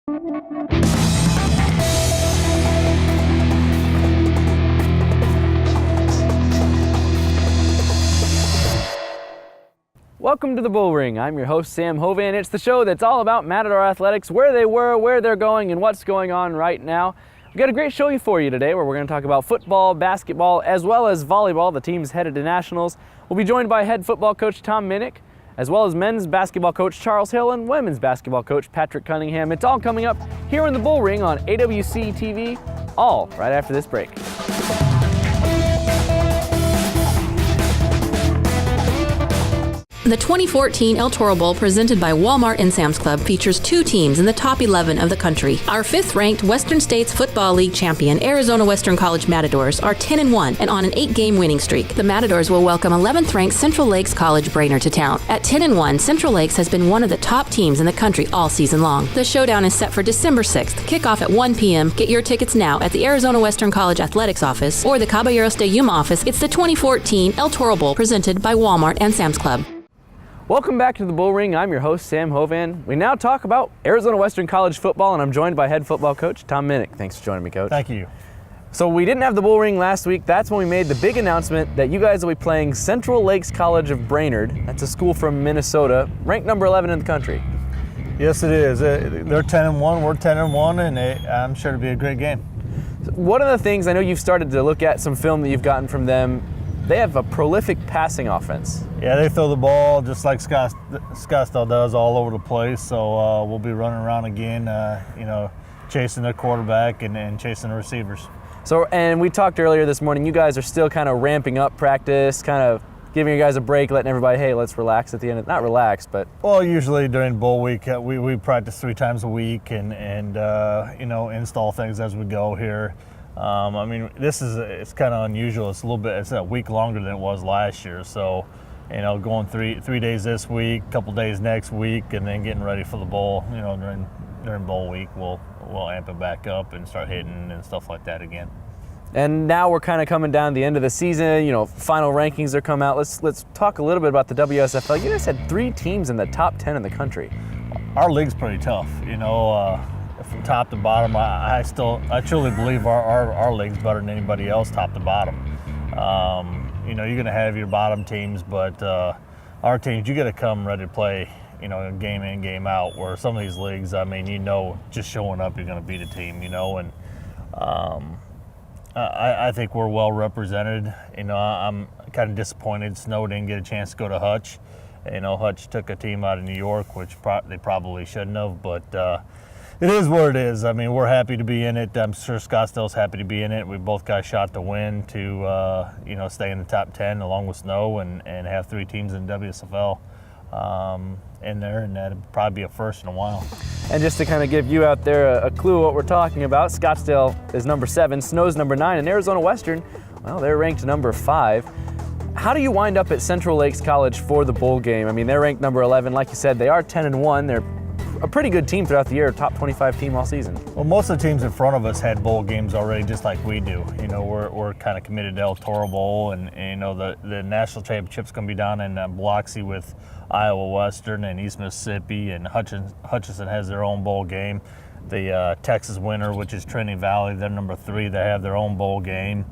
Welcome to the Bullring. I'm your host, Sam Hovan. It's the show that's all about Matador athletics, where they were, where they're going, and what's going on right now. We've got a great show for you today where we're going to talk about football, basketball, as well as volleyball. The team's headed to nationals. We'll be joined by head football coach Tom Minnick, as well as men's basketball coach Charles Hill and women's basketball coach Patrick Cunningham. It's all coming up here in the Bullring on AWC TV, all right after this break. The 2014 El Toro Bowl, presented by Walmart and Sam's Club, features two teams in the top 11 of the country. Our fifth-ranked Western States Football League champion, Arizona Western College Matadors, are 10-1 and on an 8-game winning streak. The Matadors will welcome 11th-ranked Central Lakes-Brainerd to town. At 10-1, Central Lakes has been one of the top teams in the country all season long. The showdown is set for December 6th. Kickoff at 1 p.m. Get your tickets now at the Arizona Western College Athletics office or the Caballeros de Yuma office. It's the 2014 El Toro Bowl, presented by Walmart and Sam's Club. Welcome back to the Bullring. I'm your host, Sam Hovan. We now talk about Arizona Western College football, and I'm joined by head football coach Tom Minnick. Thanks for joining me, Coach. Thank you. So we didn't have the Bullring last week. That's when we made the big announcement that you guys will be playing Central Lakes College of Brainerd. That's a school from Minnesota, ranked number 11 in the country. Yes, it is. They're 10-1, we're 10-1, and I'm sure it'll be a great game. One of the things, I know you've started to look at some film that you've gotten from them. They have a prolific passing offense. Yeah, they throw the ball just like Scottsdale does all over the place. So we'll be running around again, chasing their quarterback and chasing the receivers. So, and we talked earlier this morning, you guys are still kind of ramping up practice, kind of giving you guys a break, letting everybody, hey, let's relax at the end of, not relax, but. Well, usually during bowl week, we practice 3 times a week and install things as we go here. It's kind of unusual. It's a week longer than it was last year. So, going three days this week, a couple days next week, and then getting ready for the bowl. During bowl week, we'll amp it back up and start hitting and stuff like that again. And now we're kind of coming down to the end of the season. Final rankings are come out. Let's talk a little bit about the WSFL. You guys had 3 teams in the top 10 in the country. Our league's pretty tough. From top to bottom, I truly believe our league's better than anybody else, top to bottom. You're going to have your bottom teams, but our teams, you got to come ready to play, game in, game out, where some of these leagues, just showing up, you're going to beat a team, and I think we're well represented. I'm kind of disappointed Snow didn't get a chance to go to Hutch. Hutch took a team out of New York, which they probably shouldn't have, but it is what it is. We're happy to be in it. I'm sure Scottsdale's happy to be in it. We both got a shot to win to, stay in the top 10 along with Snow and have 3 teams in WSFL in there, and that'd probably be a first in a while. And just to kind of give you out there a clue what we're talking about, Scottsdale is number 7, Snow's number 9, and Arizona Western, well, they're ranked number 5. How do you wind up at Central Lakes College for the bowl game? They're ranked number 11. Like you said, they are 10-1. They're a pretty good team throughout the year, top 25 team all season. Well, most of the teams in front of us had bowl games already, just like we do. We're kind of committed to El Toro Bowl, and the national championship's going to be down in Biloxi with Iowa Western and East Mississippi, and Hutchinson has their own bowl game. The Texas winner, which is Trinity Valley, they're number 3. They have their own bowl game.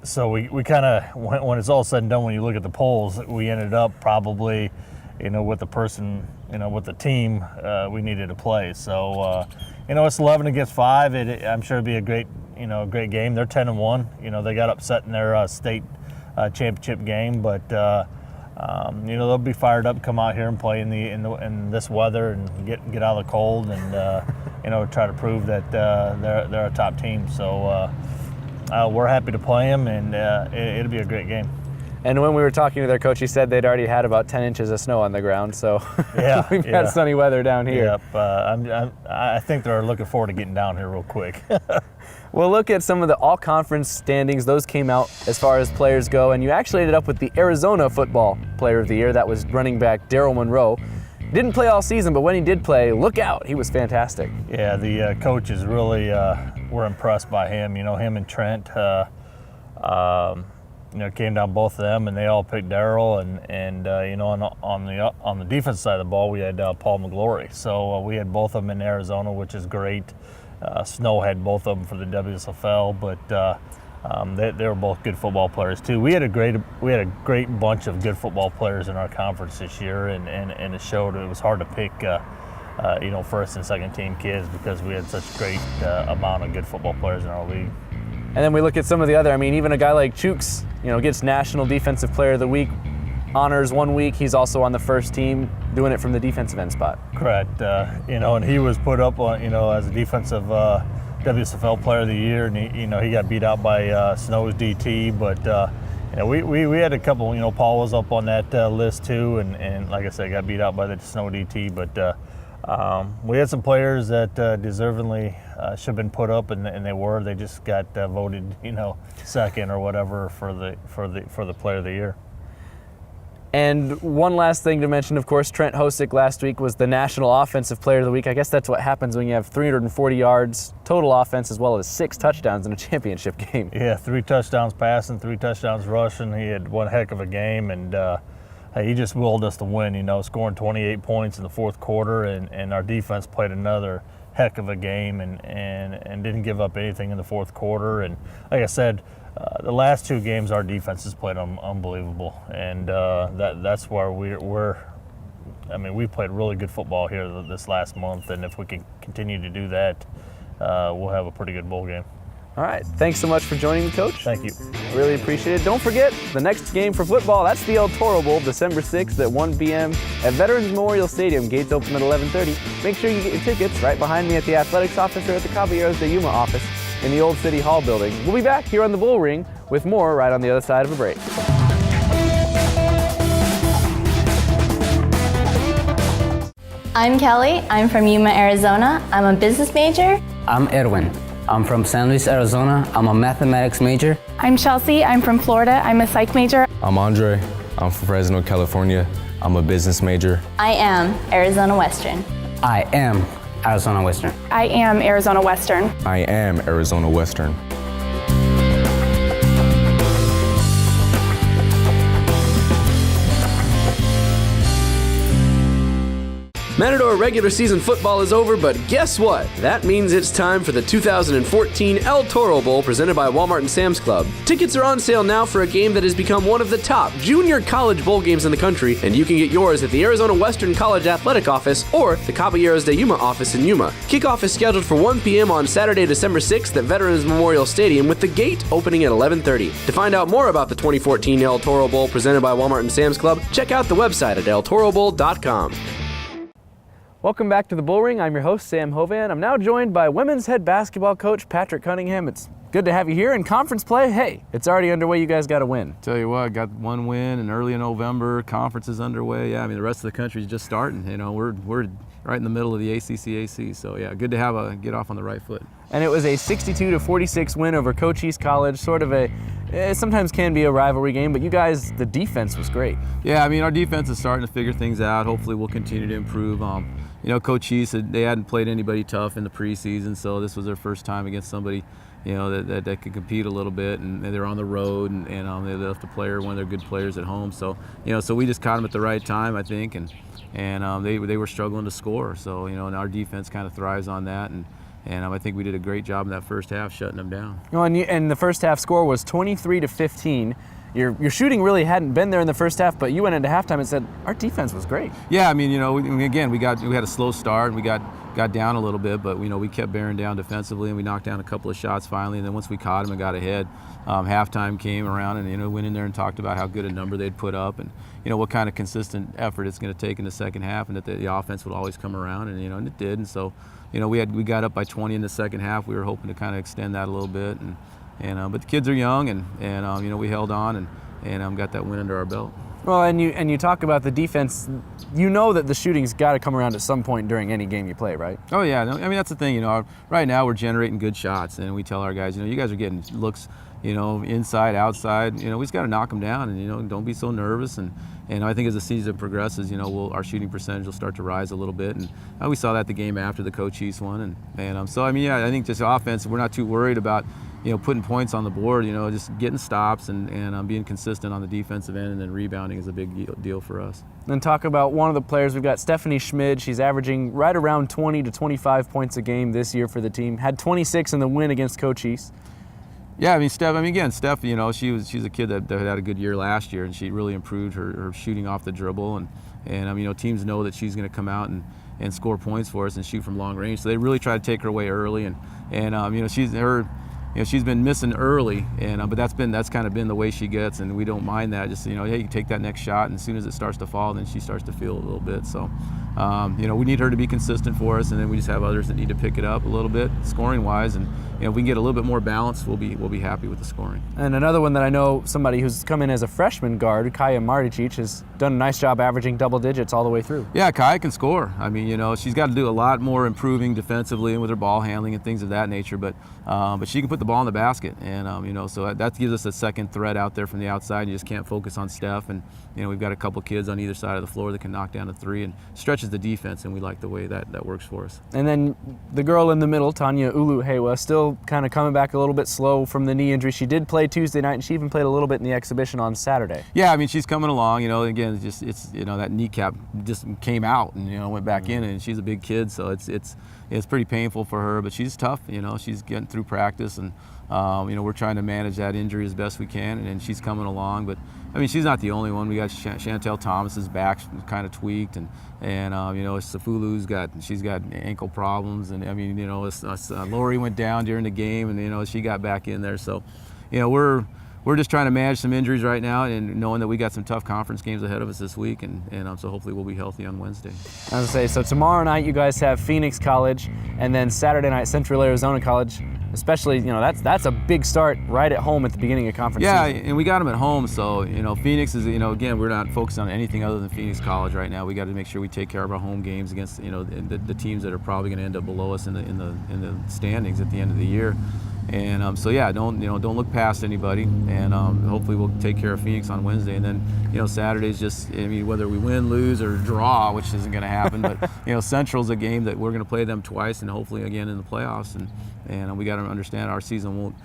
So we kind of, when it's all said and done, when you look at the polls, we ended up probably, with the person, with the team we needed to play. So, it's 11 against 5. I'm sure it'd be a great game. They're 10-1. They got upset in their state championship game, but they'll be fired up, come out here and play in this weather and get out of the cold and try to prove that they're a top team. So we're happy to play them, and it'll be a great game. And when we were talking to their coach, he said they'd already had about 10 inches of snow on the ground, so yeah, we've had sunny weather down here. Yep, I think they're looking forward to getting down here real quick. We'll look at some of the all-conference standings. Those came out as far as players go, and you actually ended up with the Arizona Football Player of the Year. That was running back Daryl Monroe. Didn't play all season, but when he did play, look out, he was fantastic. Yeah, the coaches really were impressed by him. Him and Trent. came down both of them, and they all picked Darryl. And on the defense side of the ball, we had Paul McGlory. So we had both of them in Arizona, which is great. Snow had both of them for the WSFL, but they were both good football players too. We had a great bunch of good football players in our conference this year, and it showed. It was hard to pick first and second team kids because we had such great amount of good football players in our league. And then we look at some of the other, even a guy like Chooks, gets National Defensive Player of the Week honors one week. He's also on the first team doing it from the defensive end spot. Correct. And he was put up on, as a defensive WSFL Player of the Year, and he got beat out by Snow's DT, but we had a couple. Paul was up on that list too, and like I said, got beat out by the Snow DT. But we had some players that deservingly should have been put up, and they were. They just got voted, second or whatever for the Player of the Year. And one last thing to mention, of course, Trent Hosick last week was the National Offensive Player of the Week. I guess that's what happens when you have 340 yards total offense as well as 6 touchdowns in a championship game. Yeah, 3 touchdowns passing, 3 touchdowns rushing. He had one heck of a game, and he just willed us to win, scoring 28 points in the fourth quarter, and our defense played another heck of a game and didn't give up anything in the fourth quarter. And like I said, the last 2 games our defense has played unbelievable, and that's where we played really good football here this last month, and if we can continue to do that, we'll have a pretty good bowl game. All right, thanks so much for joining me, Coach. Thank you. Really appreciate it. Don't forget, the next game for football, that's the El Toro Bowl, December 6th at 1 p.m. at Veterans Memorial Stadium. Gates open at 11:30. Make sure you get your tickets right behind me at the athletics office or at the Caballeros de Yuma office in the old City Hall building. We'll be back here on the Bull Ring with more right on the other side of a break. I'm Kelly. I'm from Yuma, Arizona. I'm a business major. I'm Edwin. I'm from San Luis, Arizona. I'm a mathematics major. I'm Chelsea. I'm from Florida. I'm a psych major. I'm Andre. I'm from Fresno, California. I'm a business major. I am Arizona Western. I am Arizona Western. I am Arizona Western. I am Arizona Western. Matador regular season football is over, but guess what? That means it's time for the 2014 El Toro Bowl presented by Walmart and Sam's Club. Tickets are on sale now for a game that has become one of the top junior college bowl games in the country, and you can get yours at the Arizona Western College Athletic Office or the Caballeros de Yuma office in Yuma. Kickoff is scheduled for 1 p.m. on Saturday, December 6th at Veterans Memorial Stadium with the gate opening at 11:30. To find out more about the 2014 El Toro Bowl presented by Walmart and Sam's Club, check out the website at eltorobowl.com. Welcome back to the Bull Ring. I'm your host, Sam Hovan. I'm now joined by women's head basketball coach Patrick Cunningham. It's good to have you here. In conference play, hey, it's already underway. You guys got to win. Tell you what, got one win, and early in November, conference is underway. Yeah, the rest of the country's just starting. We're right in the middle of the ACCAC. So yeah, good to get off on the right foot. And it was a 62-46 win over Cochise College. Sort of it sometimes can be a rivalry game, but you guys, the defense was great. Yeah, our defense is starting to figure things out. Hopefully, we'll continue to improve. Cochise, they hadn't played anybody tough in the preseason, so this was their first time against somebody, that could compete a little bit, and they're on the road, and they left a player, one of their good players at home. So, so we just caught them at the right time, I think, and they were struggling to score. So, and our defense kind of thrives on that, and I think we did a great job in that first half shutting them down. And the first half score was 23-15. Your shooting really hadn't been there in the first half, but you went into halftime and said our defense was great. Yeah, we had a slow start and we got down a little bit, but we kept bearing down defensively and we knocked down a couple of shots finally. And then once we caught them and got ahead, halftime came around and went in there and talked about how good a number they'd put up and what kind of consistent effort it's going to take in the second half, and that the offense would always come around, and and it did. And so we got up by 20 in the second half. We were hoping to kind of extend that a little bit, but the kids are young, and we held on and got that win under our belt. Well, and you talk about the defense. That the shooting's got to come around at some point during any game you play, right? Oh yeah, that's the thing. Right now we're generating good shots, and we tell our guys, you guys are getting looks, inside, outside. We just got to knock them down, and don't be so nervous. And I think as the season progresses, our shooting percentage will start to rise a little bit, and we saw that the game after the Cochise one, and so I think just offense, we're not too worried about. putting points on the board, just getting stops and being consistent on the defensive end, and then rebounding is a big deal for us. Then talk about one of the players. We've got Stephanie Schmid. She's averaging right around 20 to 25 points a game this year for the team. Had 26 in the win against Coach East. Yeah, Steph, she's a kid that had a good year last year, and she really improved her shooting off the dribble, and teams know that she's going to come out and score points for us and shoot from long range. So they really try to take her away early, and she's been missing early, but that's kind of been the way she gets, and we don't mind that. Just hey, you take that next shot, and as soon as it starts to fall, then she starts to feel a little bit. So we need her to be consistent for us, and then we just have others that need to pick it up a little bit scoring wise, and if we can get a little bit more balance, we'll be happy with the scoring. And another one that I know, somebody who's come in as a freshman guard, Kaya Marticic, has done a nice job averaging double digits all the way through. Yeah, Kaya can score. She's got to do a lot more improving defensively and with her ball handling and things of that nature, but she can put the ball in the basket, and so that gives us a second threat out there from the outside. You just can't focus on Steph, and we've got a couple kids on either side of the floor that can knock down a three and stretches the defense, and we like the way that works for us. And then the girl in the middle, Tanya Uluhewa, still kind of coming back a little bit slow from the knee injury. She did play Tuesday night, and she even played a little bit in the exhibition on Saturday. Yeah, she's coming along. Again, it's that kneecap just came out and went back in, and she's a big kid, so it's pretty painful for her, but she's tough. She's getting through practice, and we're trying to manage that injury as best we can, and she's coming along. But she's not the only one. We got Chantel Thomas's back kind of tweaked, and Safulu's she's got ankle problems, and Lori went down during the game, and she got back in there. So we're just trying to manage some injuries right now, and knowing that we got some tough conference games ahead of us this week, and so hopefully we'll be healthy on Wednesday. I was gonna say, so tomorrow night you guys have Phoenix College, and then Saturday night Central Arizona College. Especially, that's a big start right at home at the beginning of conference season. Yeah, and we got them at home, so Phoenix is again, we're not focused on anything other than Phoenix College right now. We got to make sure we take care of our home games against the teams that are probably going to end up below us in the standings at the end of the year. And don't look past anybody, and hopefully we'll take care of Phoenix on Wednesday, and then Saturday's just whether we win, lose, or draw, which isn't going to happen, but Central's a game that we're going to play them twice, and hopefully again in the playoffs, and we got to understand our season won't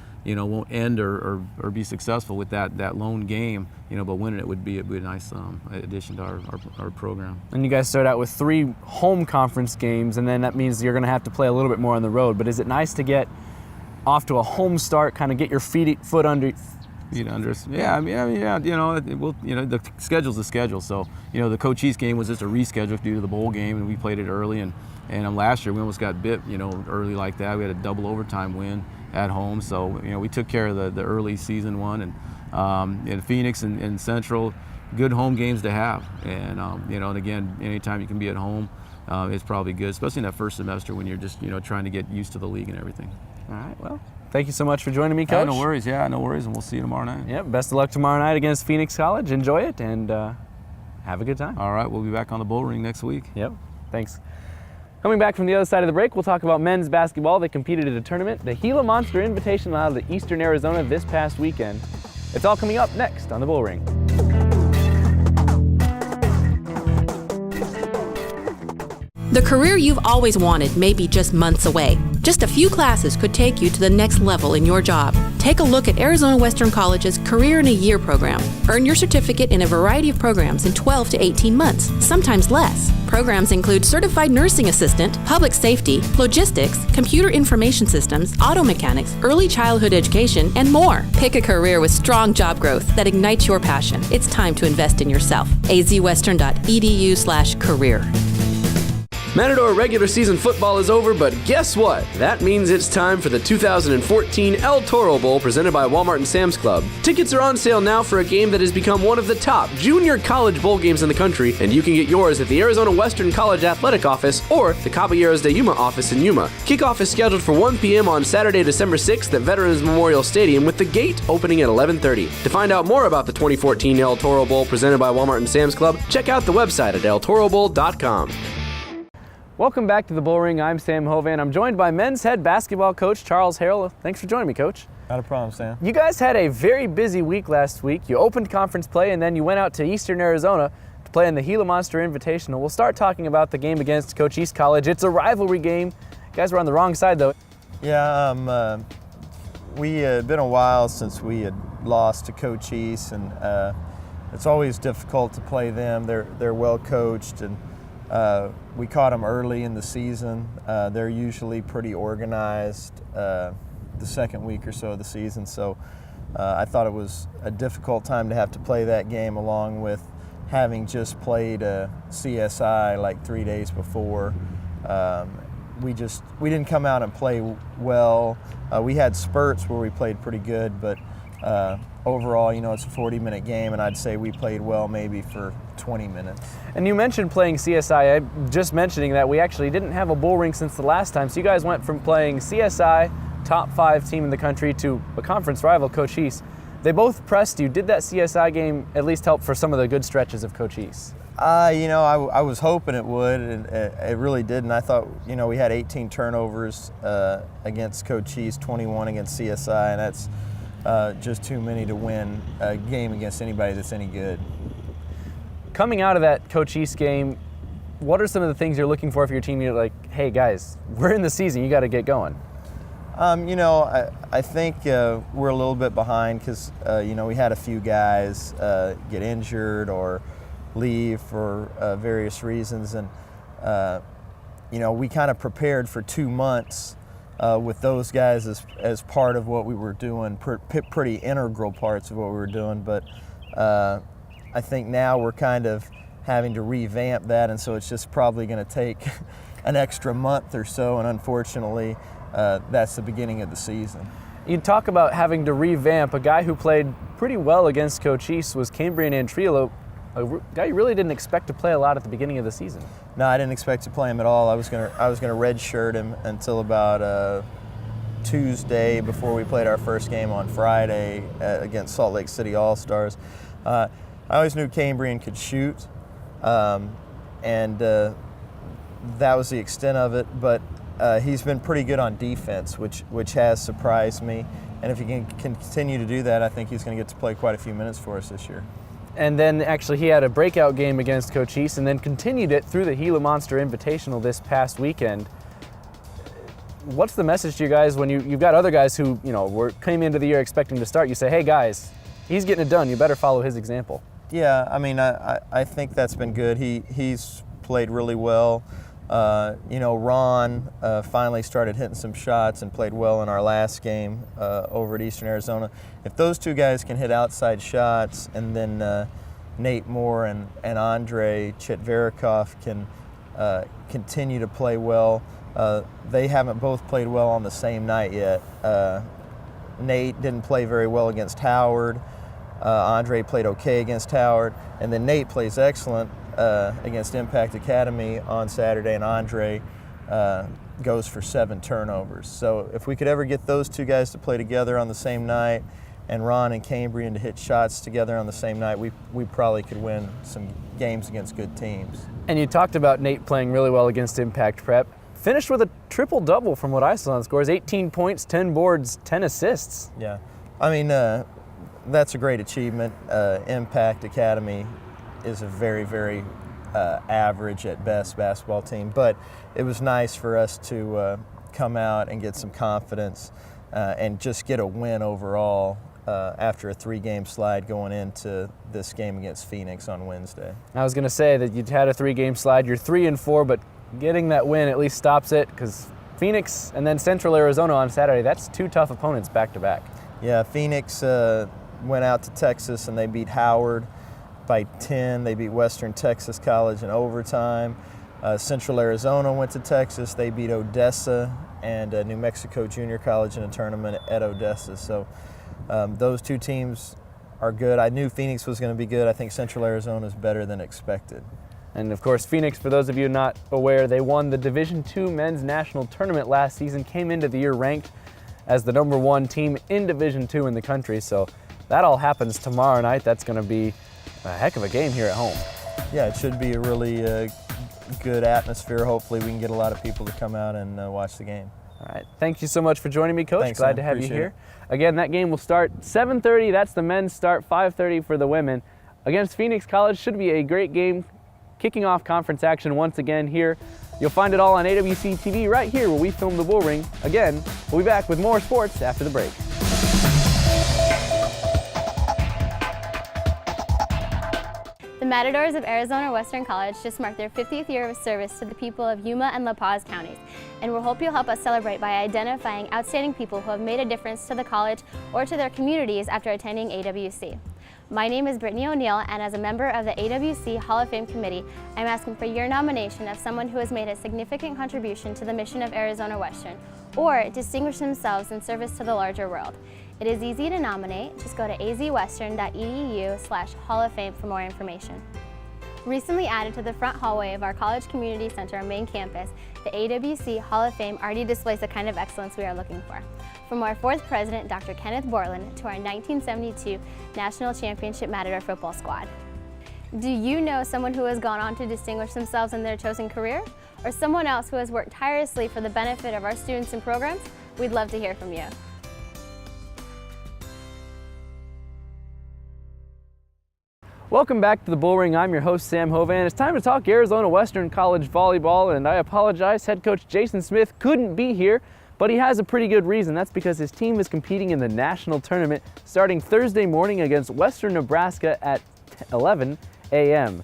end or be successful with that lone game, but winning it would be a nice addition to our program. And you guys start out with 3 home conference games, and then that means you're going to have to play a little bit more on the road. But is it nice to get off to a home start, kind of get your foot under? Yeah, the schedule's the schedule. So, the Coach East game was just a reschedule due to the bowl game, and we played it early. And last year we almost got bit, early like that. We had a double overtime win at home. So, we took care of the early season one. And Phoenix and Central, good home games to have. And, and again, anytime you can be at home, it's probably good, especially in that first semester when you're just, trying to get used to the league and everything. All right, well, thank you so much for joining me, Coach. No worries, and we'll see you tomorrow night. Yep, best of luck tomorrow night against Phoenix College. Enjoy it, and have a good time. All right, we'll be back on the Bullring next week. Yep, thanks. Coming back from the other side of the break, we'll talk about men's basketball. They competed at a tournament, the Gila Monster Invitational out of Eastern Arizona this past weekend. It's all coming up next on the Bullring. The career you've always wanted may be just months away. Just a few classes could take you to the next level in your job. Take a look at Arizona Western College's Career in a Year program. Earn your certificate in a variety of programs in 12 to 18 months, sometimes less. Programs include Certified Nursing Assistant, Public Safety, Logistics, Computer Information Systems, Auto Mechanics, Early Childhood Education, and more. Pick a career with strong job growth that ignites your passion. It's time to invest in yourself. azwestern.edu/career. Matador regular season football is over, but guess what? That means it's time for the 2014 El Toro Bowl presented by Walmart and Sam's Club. Tickets are on sale now for a game that has become one of the top junior college bowl games in the country, and you can get yours at the Arizona Western College Athletic Office or the Caballeros de Yuma office in Yuma. Kickoff is scheduled for 1 p.m. on Saturday, December 6th at Veterans Memorial Stadium, with the gate opening at 11:30. To find out more about the 2014 El Toro Bowl presented by Walmart and Sam's Club, check out the website at eltorobowl.com. Welcome back to the Bullring. I'm Sam Hovan. I'm joined by men's head basketball coach Charles Harrell. Thanks for joining me, Coach. Not a problem, Sam. You guys had a very busy week last week. You opened conference play, and then you went out to Eastern Arizona to play in the Gila Monster Invitational. We'll start talking about the game against Coach East College. It's a rivalry game. You guys were on the wrong side, though. Yeah, we had been a while since we had lost to Cochise, and it's always difficult to play them. They're well coached, and we caught them early in the season. They're usually pretty organized the second week or so of the season, so I thought it was a difficult time to have to play that game, along with having just played CSI like 3 days before. We didn't come out and play well. We had spurts where we played pretty good, but overall, it's a 40-minute game, and I'd say we played well maybe for 20 minutes. And you mentioned playing CSI. I'm just mentioning that we actually didn't have a Bullring since the last time. So you guys went from playing CSI, top 5 team in the country, to a conference rival, Cochise. They both pressed you. Did that CSI game at least help for some of the good stretches of Cochise? I was hoping it would, and it really didn't. I thought, we had 18 turnovers against Cochise, 21 against CSI, and that's just too many to win a game against anybody that's any good. Coming out of that Cochise game, what are some of the things you're looking for your team? You're like, hey guys, we're in the season, you got to get going. I think we're a little bit behind because, we had a few guys get injured or leave for various reasons, and we kind of prepared for 2 months with those guys as part of what we were doing, pretty integral parts of what we were doing, but I think now we're kind of having to revamp that, and so it's just probably going to take an extra month or so, and unfortunately that's the beginning of the season. You talk about having to revamp. A guy who played pretty well against Cochise was Cambrian Antrillo, a guy you really didn't expect to play a lot at the beginning of the season. No, I didn't expect to play him at all. I was gonna redshirt him until about Tuesday before we played our first game on Friday against Salt Lake City All-Stars. I always knew Cambrian could shoot, and that was the extent of it, but he's been pretty good on defense, which has surprised me. And if he can continue to do that, I think he's going to get to play quite a few minutes for us this year. And then actually he had a breakout game against Cochise and then continued it through the Gila Monster Invitational this past weekend. What's the message to you guys when you've got other guys who came into the year expecting to start? You say, hey guys, he's getting it done. You better follow his example. Yeah, I think that's been good. He's played really well. Ron finally started hitting some shots and played well in our last game over at Eastern Arizona. If those two guys can hit outside shots, and then Nate Moore and Andre Chitverikov can continue to play well, they haven't both played well on the same night yet. Nate didn't play very well against Howard. Andre played okay against Howard, and then Nate plays excellent against Impact Academy on Saturday, and Andre goes for 7 turnovers. So if we could ever get those two guys to play together on the same night, and Ron and Cambrian to hit shots together on the same night, we probably could win some games against good teams. And you talked about Nate playing really well against Impact Prep. Finished with a triple-double from what I saw on scores, 18 points, 10 boards, 10 assists. Yeah, that's a great achievement. Impact Academy is a very, very average at best basketball team, but it was nice for us to come out and get some confidence and just get a win overall after a 3-game slide going into this game against Phoenix on Wednesday. I was going to say that you'd had a 3-game slide. You're 3-4, but getting that win at least stops it, because Phoenix and then Central Arizona on Saturday, that's 2 tough opponents back-to-back. Yeah, Phoenix went out to Texas and they beat Howard by 10. They beat Western Texas College in overtime. Central Arizona went to Texas. They beat Odessa and New Mexico Junior College in a tournament at Odessa. So those 2 teams are good. I knew Phoenix was going to be good. I think Central Arizona is better than expected. And of course, Phoenix, for those of you not aware, they won the Division II Men's National Tournament last season, came into the year ranked as the #1 team in Division II in the country. So that all happens tomorrow night. That's going to be a heck of a game here at home. Yeah, it should be a really good atmosphere. Hopefully we can get a lot of people to come out and watch the game. All right. Thank you so much for joining me, Coach. Thanks, Glad man. to have Appreciate you here. it. Again, that game will start 7:30. That's the men's start, 5:30 for the women. Against Phoenix College, should be a great game. Kicking off conference action once again here. You'll find it all on AWC TV right here where we film the Bullring. Again, we'll be back with more sports after the break. The Matadors of Arizona Western College just marked their 50th year of service to the people of Yuma and La Paz counties, and we hope you'll help us celebrate by identifying outstanding people who have made a difference to the college or to their communities after attending AWC. My name is Brittany O'Neill, and as a member of the AWC Hall of Fame Committee, I'm asking for your nomination of someone who has made a significant contribution to the mission of Arizona Western or distinguished themselves in service to the larger world. It is easy to nominate. Just go to azwestern.edu/Hall of Fame for more information. Recently added to the front hallway of our College Community Center main campus, the AWC Hall of Fame already displays the kind of excellence we are looking for. From our fourth president, Dr. Kenneth Borland, to our 1972 National Championship Matador Football squad. Do you know someone who has gone on to distinguish themselves in their chosen career? Or someone else who has worked tirelessly for the benefit of our students and programs? We'd love to hear from you. Welcome back to the Bullring. I'm your host, Sam Hovan. It's time to talk Arizona Western College volleyball, and I apologize, head coach Jason Smith couldn't be here, but he has a pretty good reason. That's because his team is competing in the national tournament starting Thursday morning against Western Nebraska at 11 a.m.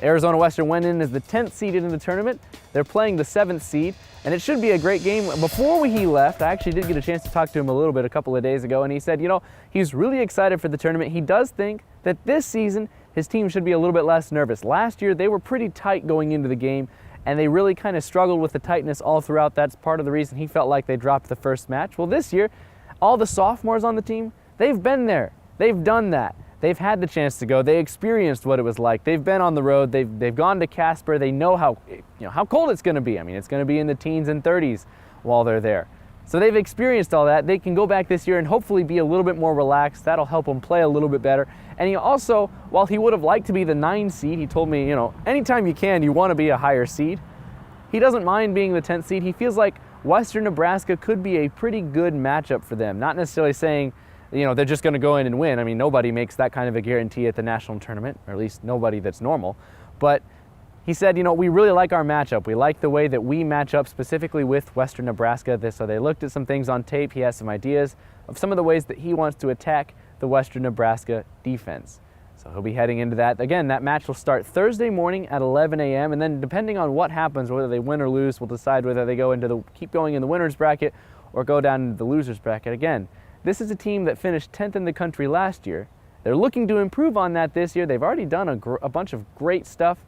Arizona Western went in as the 10th seed in the tournament. They're playing the 7th seed, and it should be a great game. Before he left, I actually did get a chance to talk to him a little bit a couple of days ago, and he said, you know, he's really excited for the tournament. He does think that this season his team should be a little bit less nervous. Last year they were pretty tight going into the game, and they really kind of struggled with the tightness all throughout. That's part of the reason he felt like they dropped the first match. Well, this year, all the sophomores on the team, they've been there. They've done that. They've had the chance to go. They experienced what it was like. They've been on the road. They've gone to Casper. They know how cold it's going to be. I mean, it's going to be in the teens and 30s while they're there. So they've experienced all that. They can go back this year and hopefully be a little bit more relaxed. That'll help them play a little bit better. And he also, while he would have liked to be the 9 seed, he told me, you know, anytime you can, you want to be a higher seed. He doesn't mind being the 10th seed. He feels like Western Nebraska could be a pretty good matchup for them. Not necessarily saying, you know, they're just going to go in and win. I mean, nobody makes that kind of a guarantee at the national tournament, or at least nobody that's normal. But he said, you know, we really like our matchup. We like the way that we match up specifically with Western Nebraska. So they looked at some things on tape. He has some ideas of some of the ways that he wants to attack the Western Nebraska defense. So he'll be heading into that. Again, that match will start Thursday morning at 11 a.m. And then depending on what happens, whether they win or lose, we'll decide whether they keep going in the winner's bracket or go down into the loser's bracket. Again, this is a team that finished 10th in the country last year. They're looking to improve on that this year. They've already done a bunch of great stuff.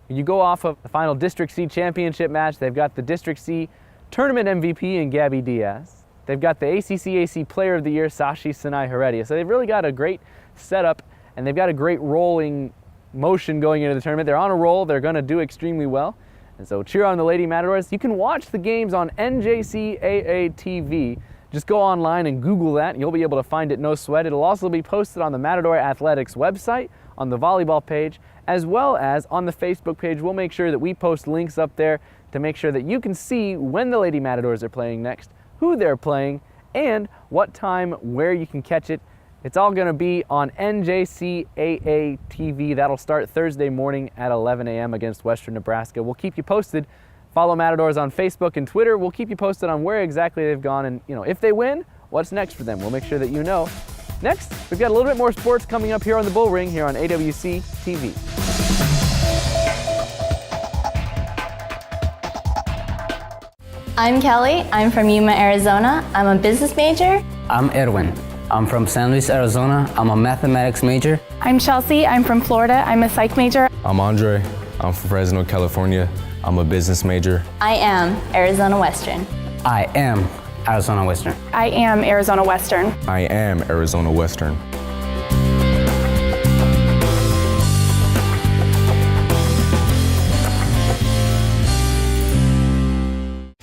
You go off of the final District C championship match. They've got the District C tournament MVP in Gabby Diaz. They've got the ACCAC Player of the Year, Sashi Sinai Heredia. So they've really got a great setup, and they've got a great rolling motion going into the tournament. They're on a roll. They're going to do extremely well. And so cheer on the Lady Matadors. You can watch the games on NJCAA TV. Just go online and Google that, and you'll be able to find it, no sweat. It'll also be posted on the Matador Athletics website, on the volleyball page, as well as on the Facebook page. We'll make sure that we post links up there to make sure that you can see when the Lady Matadors are playing next, who they're playing, and what time, where you can catch it. It's all going to be on NJCAA TV. That'll start Thursday morning at 11 a.m. against Western Nebraska. We'll keep you posted. Follow Matadors on Facebook and Twitter. We'll keep you posted on where exactly they've gone, and if they win, what's next for them. We'll make sure that you know. Next, we've got a little bit more sports coming up here on the Bullring here on AWC TV. I'm Kelly. I'm from Yuma, Arizona. I'm a business major. I'm Edwin. I'm from San Luis, Arizona. I'm a mathematics major. I'm Chelsea. I'm from Florida. I'm a psych major. I'm Andre. I'm from Fresno, California. I'm a business major. I am Arizona Western. I am Arizona Western. I am Arizona Western. I am Arizona Western.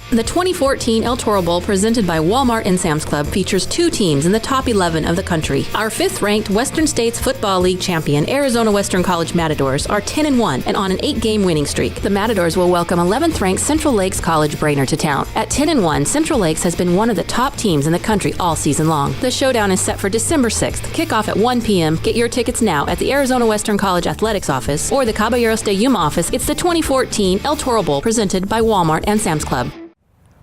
The 2014 El Toro Bowl, presented by Walmart and Sam's Club, features 2 teams in the top 11 of the country. Our 5th-ranked Western States Football League champion, Arizona Western College Matadors, are 10-1 and on an 8-game winning streak. The Matadors will welcome 11th-ranked Central Lakes-Brainerd to town. At 10-1, Central Lakes has been one of the top teams in the country all season long. The showdown is set for December 6th. Kickoff at 1 p.m. Get your tickets now at the Arizona Western College Athletics office or the Caballeros de Yuma office. It's the 2014 El Toro Bowl, presented by Walmart and Sam's Club.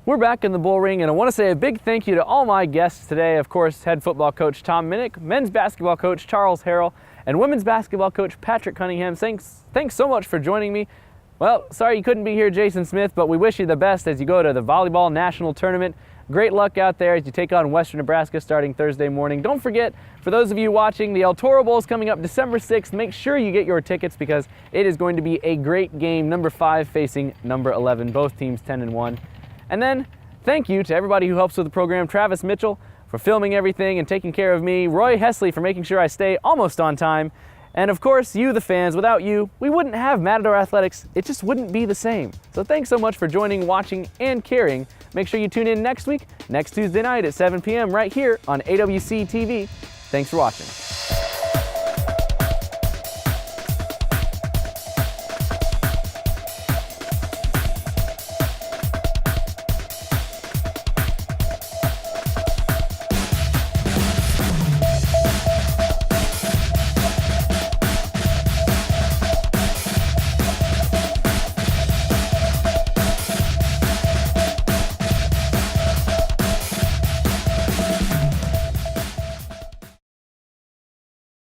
We're back in the Bullring, and I want to say a big thank you to all my guests today. Of course, head football coach Tom Minnick, men's basketball coach Charles Harrell, and women's basketball coach Patrick Cunningham. Thanks so much for joining me. Well, sorry you couldn't be here, Jason Smith, but we wish you the best as you go to the Volleyball National Tournament. Great luck out there as you take on Western Nebraska starting Thursday morning. Don't forget, for those of you watching, the Toro Bowl is coming up December 6th. Make sure you get your tickets because it is going to be a great game. Number 5 facing number 11, both teams 10-1. And then, thank you to everybody who helps with the program. Travis Mitchell for filming everything and taking care of me. Roy Hesley for making sure I stay almost on time. And of course, you, the fans. Without you, we wouldn't have Matador Athletics. It just wouldn't be the same. So thanks so much for joining, watching, and caring. Make sure you tune in next week, next Tuesday night at 7 p.m. right here on AWC TV. Thanks for watching.